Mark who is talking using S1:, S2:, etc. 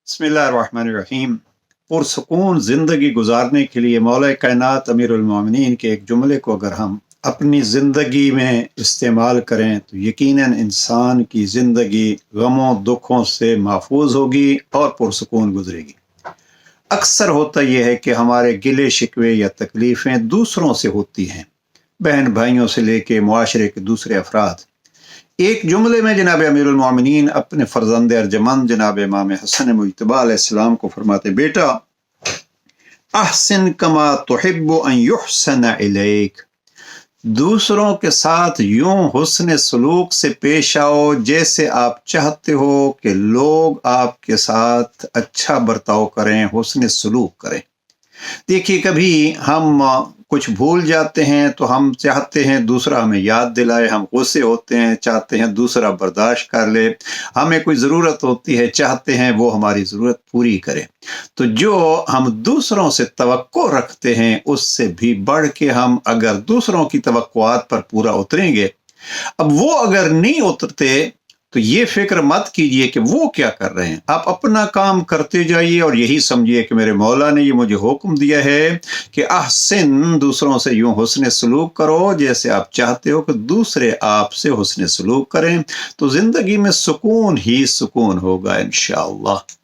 S1: बिस्मिल्लाहिर्रहमानिर्रहीम। पुरसकून ज़िंदगी गुजारने के लिए मौला कायनात अमीरुल मोमिनीन के एक जुमले को अगर हम अपनी ज़िंदगी में इस्तेमाल करें तो यकीनन इंसान की ज़िंदगी गमों दुखों से महफूज होगी और पुरसकून गुजरेगी। अक्सर होता यह है कि हमारे गिले शिकवे या तकलीफ़ें दूसरों से होती हैं, बहन भाइयों से लेके मुआशरे के दूसरे अफराद। एक जुमले में जनाब अमीरुल मोमिनीन अपने फर्जंद अर्जमंद जनाब इमाम हसन मुज्तबा अलैहिस्सलाम को फरमाते, बेटा अहसिन कमा तुहिब्बु अन युहसन इलैक, दूसरों के साथ यूं हुस्न सलूक से पेश आओ जैसे आप चाहते हो कि लोग आपके साथ अच्छा बर्ताव करें, हुस्न सलूक करें। देखिए, कभी हम कुछ भूल जाते हैं तो हम चाहते हैं दूसरा हमें याद दिलाए, हम गुस्से होते हैं, चाहते हैं दूसरा बर्दाश्त कर ले, हमें कोई ज़रूरत होती है, चाहते हैं वो हमारी ज़रूरत पूरी करे। तो जो हम दूसरों से तवक्को रखते हैं उससे भी बढ़ के हम अगर दूसरों की तवक्कुआत पर पूरा उतरेंगे, अब वो अगर नहीं उतरते तो ये फिक्र मत कीजिए कि वो क्या कर रहे हैं, आप अपना काम करते जाइए और यही समझिए कि मेरे मौला ने ये मुझे हुक्म दिया है कि अहसिन, दूसरों से यूं हुस्न सलूक करो जैसे आप चाहते हो कि दूसरे आपसे हुस्न सलूक करें, तो जिंदगी में सुकून ही सुकून होगा इंशाअल्लाह।